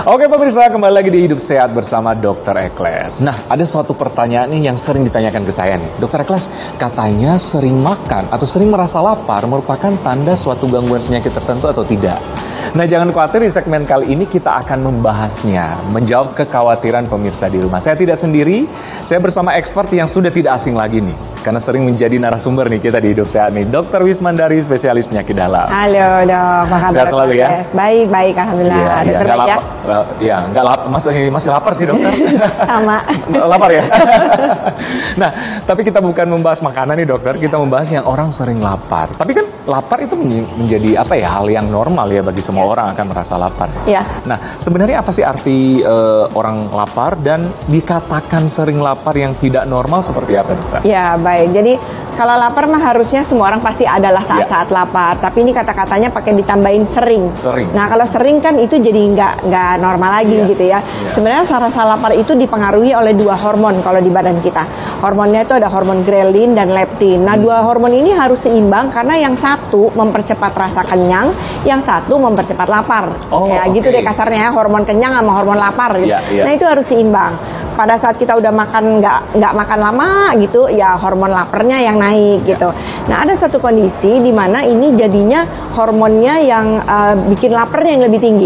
Oke pemirsa, kembali lagi di Hidup Sehat bersama Dr. Ekles. Nah, ada suatu pertanyaan nih yang sering ditanyakan ke saya nih. Dr. Ekles, katanya sering makan atau sering merasa lapar merupakan tanda suatu gangguan penyakit tertentu atau tidak? Nah, jangan khawatir, di segmen kali ini kita akan membahasnya, menjawab kekhawatiran pemirsa di rumah. Saya tidak sendiri, saya bersama expert yang sudah tidak asing lagi nih, karena sering menjadi narasumber nih kita di Hidup Sehat nih, Dr. Wismandari, spesialis penyakit dalam. Halo dok, apa kabar? Sehat selalu ya? Iya, nggak lapar, masih lapar sih dokter. Sama. Lapar ya? Nah, tapi kita bukan membahas makanan nih dokter, kita membahas yang orang sering lapar. Tapi kan lapar itu menjadi apa ya, hal yang normal ya bagi semua orang akan merasa lapar. Ya. Nah, sebenarnya apa sih arti orang lapar dan dikatakan sering lapar yang tidak normal seperti apa dokter? Ya, baik. Jadi kalau lapar mah harusnya semua orang pasti adalah saat-saat lapar. Tapi ini kata-katanya pakai ditambahin sering. Sering. Nah, kalau sering kan itu jadi nggak normal lagi gitu ya. Sebenarnya rasa lapar itu dipengaruhi oleh dua hormon kalau di badan kita. Hormonnya itu ada hormon grelin dan leptin. Nah, dua hormon ini harus seimbang karena yang satu mempercepat rasa kenyang, yang satu mempercepat lapar. Gitu deh kasarnya, hormon kenyang sama hormon lapar gitu. Nah, itu harus seimbang. Pada saat kita udah makan nggak makan lama gitu, ya hormon laparnya yang naik gitu. Nah, ada satu kondisi di mana ini jadinya hormonnya yang bikin laparnya yang lebih tinggi.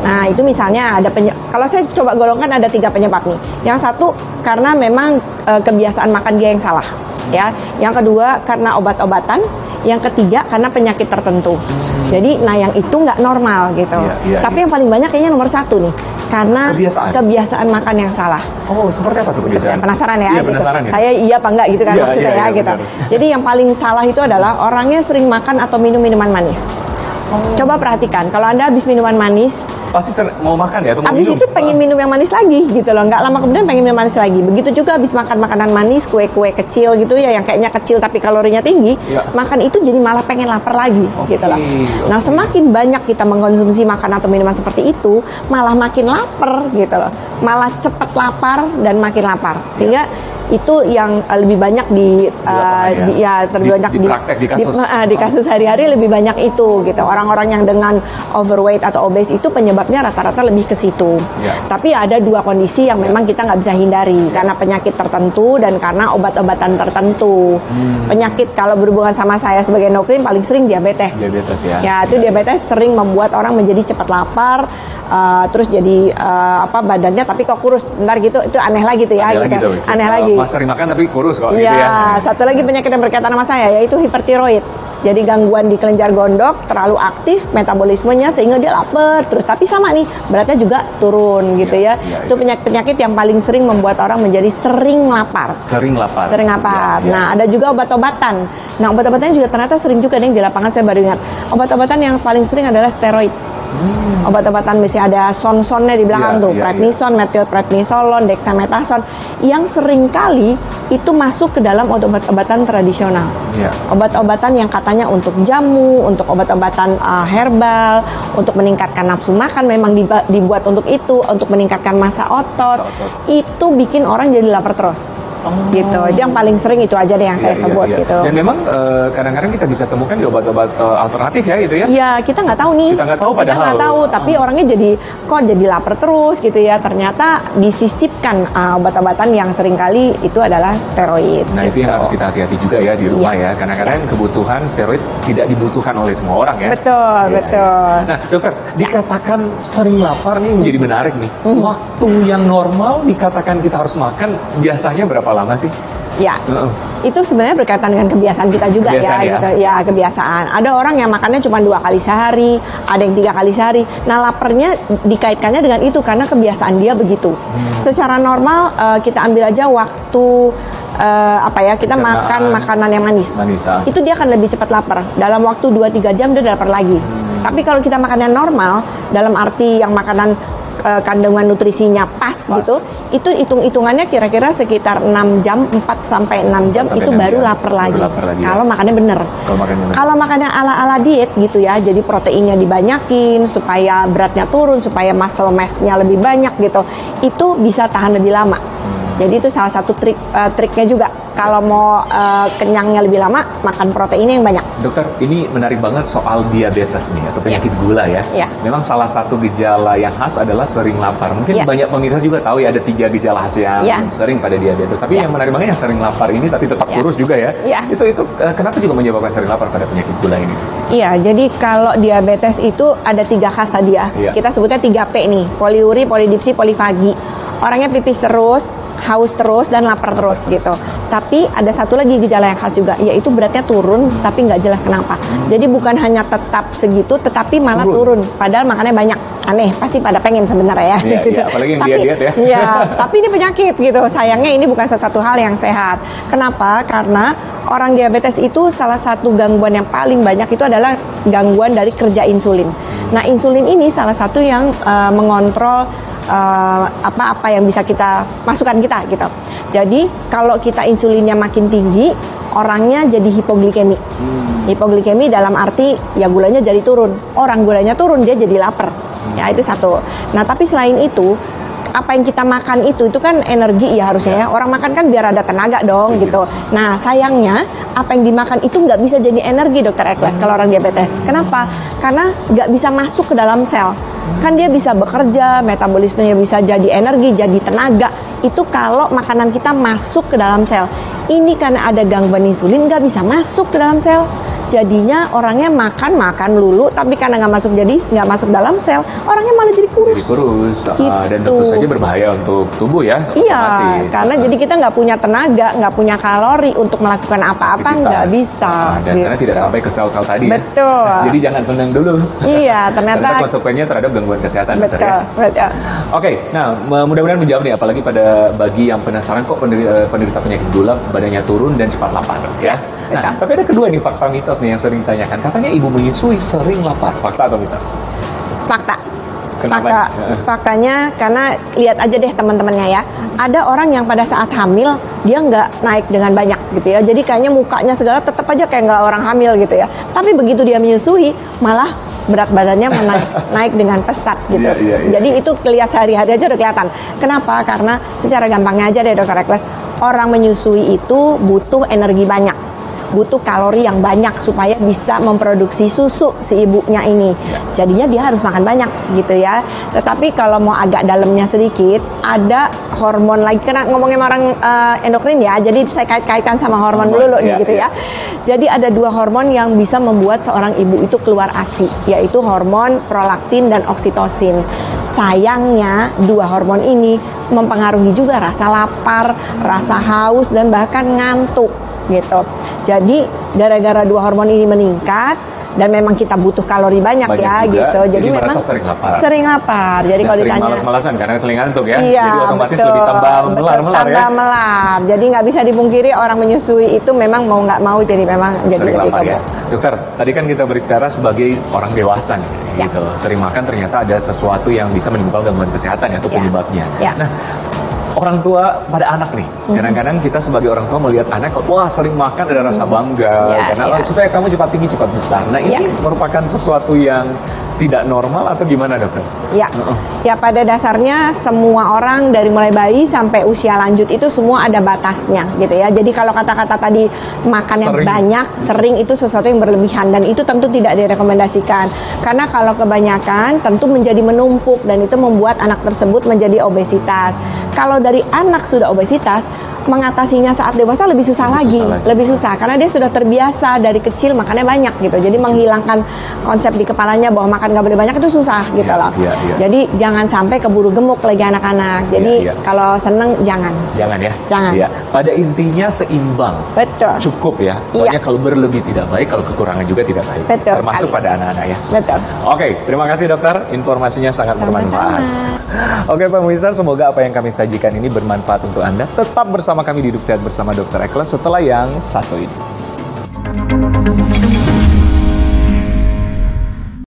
Nah, itu misalnya ada kalau saya coba golongkan ada 3 penyebab nih. Yang satu karena memang kebiasaan makan dia yang salah, ya. Yang kedua karena obat-obatan. Yang ketiga karena penyakit tertentu. Jadi, yang itu nggak normal gitu. Tapi yang paling banyak kayaknya nomor 1 nih. Karena kebiasaan makan yang salah. Seperti apa tuh kebiasaan? Penasaran ya? Iya, gitu. penasaran ya. Saya iya apa enggak gitu kan maksudnya ya gitu. Benar. Jadi yang paling salah itu adalah orangnya sering makan atau minum minuman manis. Coba perhatikan, kalau Anda habis minuman manis, pasti mau makan ya, atau mau habis minum? itu pengen minum yang manis lagi gitu loh. Nggak lama kemudian pengen minum manis lagi. Begitu juga habis makan makanan manis, kue-kue kecil gitu ya, yang kayaknya kecil tapi kalorinya tinggi, makan itu jadi malah pengen lapar lagi gitu loh. Nah, semakin banyak kita mengkonsumsi makan atau minuman seperti itu, malah makin lapar gitu loh. Malah cepet lapar dan makin lapar. Sehingga itu yang lebih banyak di kasus hari-hari lebih banyak itu gitu. Orang-orang yang dengan overweight atau obes itu penyebabnya rata-rata lebih ke situ. Tapi ada 2 kondisi yang memang kita nggak bisa hindari karena penyakit tertentu dan karena obat-obatan tertentu. Penyakit kalau berhubungan sama saya sebagai endokrin paling sering diabetes. Diabetes ya. Ya, itu diabetes sering membuat orang menjadi cepat lapar. Terus jadi badannya tapi kok kurus, ntar gitu, itu aneh lagi tuh ya. Aneh lagi. Mas sering makan tapi kurus kok gitu ya. Satu lagi penyakit yang berkaitan sama saya yaitu hipertiroid. Jadi gangguan di kelenjar gondok terlalu aktif metabolismenya sehingga dia lapar terus, tapi sama nih beratnya juga turun gitu ya. Itu penyakit yang paling sering membuat orang menjadi sering lapar. Sering lapar. Nah, ada juga obat-obatan. Nah, obat-obatannya juga ternyata sering juga nih di lapangan, saya baru ingat. Obat-obatan yang paling sering adalah steroid. Obat-obatan misalnya ada son-sonnya di belakang prednison, metilprednisolon, dexamethasone yang seringkali itu masuk ke dalam obat-obatan tradisional. Obat-obatan yang katanya untuk jamu, untuk obat-obatan herbal, untuk meningkatkan nafsu makan, memang dibuat untuk itu, untuk meningkatkan massa otot. Itu bikin orang jadi lapar terus. Gitu. Itu yang paling sering itu aja deh yang saya sebut gitu. Dan memang kadang-kadang kita bisa temukan di obat-obat alternatif ya gitu ya. Iya, kita nggak tahu nih. Kita nggak tahu padahal. Kita nggak tahu, tapi orangnya jadi lapar terus gitu ya. Ternyata disisipkan obat-obatan yang seringkali itu adalah steroid. Nah, gitu. itu yang harus kita hati-hati juga ya di rumah ya. Karena kadang kebutuhan steroid tidak dibutuhkan oleh semua orang ya. Betul. Nah, dokter, dikatakan sering lapar nih menjadi menarik nih. Waktu yang normal dikatakan kita harus makan biasanya berapa lama sih? Ya, itu sebenarnya berkaitan dengan kebiasaan kita juga gitu. Ya, kebiasaan. Ada orang yang makannya cuma 2 kali sehari, ada yang 3 kali sehari. Nah, laparnya dikaitkannya dengan itu karena kebiasaan dia begitu. Secara normal kita ambil aja waktu kita makan makanan yang manis. Itu dia akan lebih cepat lapar. Dalam waktu 2-3 jam dia lapar lagi. Tapi kalau kita makannya normal, dalam arti yang makanan kandungan nutrisinya pas gitu, itu hitung-hitungannya kira-kira sekitar 6 jam, 4-6 jam itu baru lapar lagi. Kalau makannya bener. Kalau makannya ala-ala diet gitu ya, jadi proteinnya dibanyakin supaya beratnya turun, supaya muscle mass-nya lebih banyak gitu, itu bisa tahan lebih lama. Jadi itu salah satu triknya juga. Kalau mau kenyangnya lebih lama, makan proteinnya yang banyak. Dokter, ini menarik banget soal diabetes nih atau penyakit gula ya. Memang salah satu gejala yang khas adalah sering lapar. Mungkin banyak pemirsa juga tahu ya ada 3 gejala khas yang sering pada diabetes. Tapi yang menarik banget yang sering lapar ini tapi tetap kurus juga ya. Itu kenapa juga menyebabkan sering lapar pada penyakit gula ini? Iya, jadi kalau diabetes itu ada 3 khas tadi ya. Kita sebutnya 3P nih, poliuri, polidipsi, polifagi. Orangnya pipis terus, haus terus, dan lapar terus gitu. Tapi ada satu lagi gejala yang khas juga, yaitu beratnya turun tapi nggak jelas kenapa. Jadi bukan hanya tetap segitu, tetapi malah turun. Padahal makannya banyak. Aneh, pasti pada pengen sebenarnya ya. Gitu. Apalagi yang diet ya. Iya, tapi ini penyakit gitu. Sayangnya ini bukan sesuatu hal yang sehat. Kenapa? Karena orang diabetes itu salah satu gangguan yang paling banyak itu adalah gangguan dari kerja insulin. Nah, insulin ini salah satu yang mengontrol apa-apa yang bisa kita masukkan kita gitu. Jadi kalau kita insulinnya makin tinggi, orangnya jadi hipoglikemi. Hipoglikemi dalam arti ya gulanya jadi turun. Orang gulanya turun dia jadi lapar. Ya itu satu. Nah tapi selain itu apa yang kita makan itu kan energi ya harusnya ya. Orang makan kan biar ada tenaga dong gitu. Nah sayangnya apa yang dimakan itu nggak bisa jadi energi Dokter Ekles kalau orang diabetes. Kenapa? Karena nggak bisa masuk ke dalam sel. Kan dia bisa bekerja, metabolismenya bisa jadi energi, jadi tenaga. Itu kalau makanan kita masuk ke dalam sel. Ini karena ada gangguan insulin nggak bisa masuk ke dalam sel. Jadinya orangnya makan lulu, tapi karena nggak masuk dalam sel, orangnya malah jadi kurus. Jadi kurus, gitu. Dan tentu saja berbahaya untuk tubuh ya. Iya, karena jadi kita nggak punya tenaga, nggak punya kalori untuk melakukan apa-apa, nggak bisa. Dan karena tidak sampai ke sel-sel tadi. Betul. Ya. Jadi jangan senang dulu. Iya, ternyata. Karena konsekuensinya terhadap gangguan kesehatan. Betul, ya. betul. Oke, nah mudah-mudahan menjawab nih, apalagi bagi yang penasaran kok penderita penyakit gula badannya turun dan cepat lapar, ya. Nah, tapi ada kedua nih fakta mitos nih yang sering ditanyakan. Katanya ibu menyusui sering lapar. Fakta atau mitos? Fakta. Kenapa? Faktanya karena lihat aja deh teman-temannya ya. Ada orang yang pada saat hamil dia nggak naik dengan banyak gitu ya. Jadi kayaknya mukanya segala tetap aja kayak nggak orang hamil gitu ya. Tapi begitu dia menyusui malah berat badannya naik dengan pesat gitu. Jadi itu lihat sehari-hari aja udah kelihatan. Kenapa? Karena secara gampangnya aja deh Dokter Ekles, orang menyusui itu butuh energi banyak, butuh kalori yang banyak supaya bisa memproduksi susu si ibunya ini. Jadinya dia harus makan banyak gitu ya. Tetapi kalau mau agak dalamnya sedikit, ada hormon lagi. Karena ngomongin orang endokrin ya, jadi saya kait-kaitan sama hormon dulu nih gitu ya. Jadi ada 2 hormon yang bisa membuat seorang ibu itu keluar ASI, yaitu hormon prolaktin dan oksitosin. Sayangnya 2 hormon ini mempengaruhi juga rasa lapar, rasa haus, dan bahkan ngantuk gitu. Jadi gara-gara 2 hormon ini meningkat dan memang kita butuh kalori banyak ya juga, gitu. Jadi memang sering lapar. Sering lapar. Jadi kalau sering ditanya malas-malasan karena sering ngantuk ya. Iya, jadi otomatis betul, lebih tambah melar-melar ya. Melar. Jadi nggak bisa dipungkiri orang menyusui itu memang mau nggak mau jadi memang jadi sering lebih lapar ya. gemuk. Dokter, tadi kan kita berbicara sebagai orang dewasa nih, gitu. Sering makan ternyata ada sesuatu yang bisa menimbulkan gangguan kesehatan ya, atau penyebabnya. Nah, orang tua pada anak nih, kadang-kadang kita sebagai orang tua melihat anak, wah sering makan ada rasa bangga, karena supaya kamu cepat tinggi cepat besar. Nah ini merupakan sesuatu yang tidak normal atau gimana Dokter? Ya pada dasarnya semua orang dari mulai bayi sampai usia lanjut itu semua ada batasnya gitu ya. Jadi kalau kata-kata tadi makan yang banyak, sering itu sesuatu yang berlebihan dan itu tentu tidak direkomendasikan. Karena kalau kebanyakan tentu menjadi menumpuk dan itu membuat anak tersebut menjadi obesitas. Kalau dari anak sudah obesitas, mengatasinya saat dewasa lebih susah lagi. Lebih susah karena dia sudah terbiasa dari kecil makannya banyak gitu. Jadi menghilangkan konsep di kepalanya bahwa makan nggak boleh banyak itu susah gitu loh. Jadi jangan sampai keburu gemuk lagi anak-anak. Jadi kalau seneng jangan ya. Jangan. Pada intinya seimbang. Betul. Cukup ya. Soalnya kalau berlebih tidak baik, kalau kekurangan juga tidak baik. Betul termasuk sekali. pada anak-anak ya. Betul. Oke, terima kasih Dokter. Informasinya sangat bermanfaat. Oke pemirsa, semoga apa yang kami sajikan ini bermanfaat untuk Anda. Tetap bersama kami di Hidup Sehat bersama Dr. Ekles setelah yang satu ini.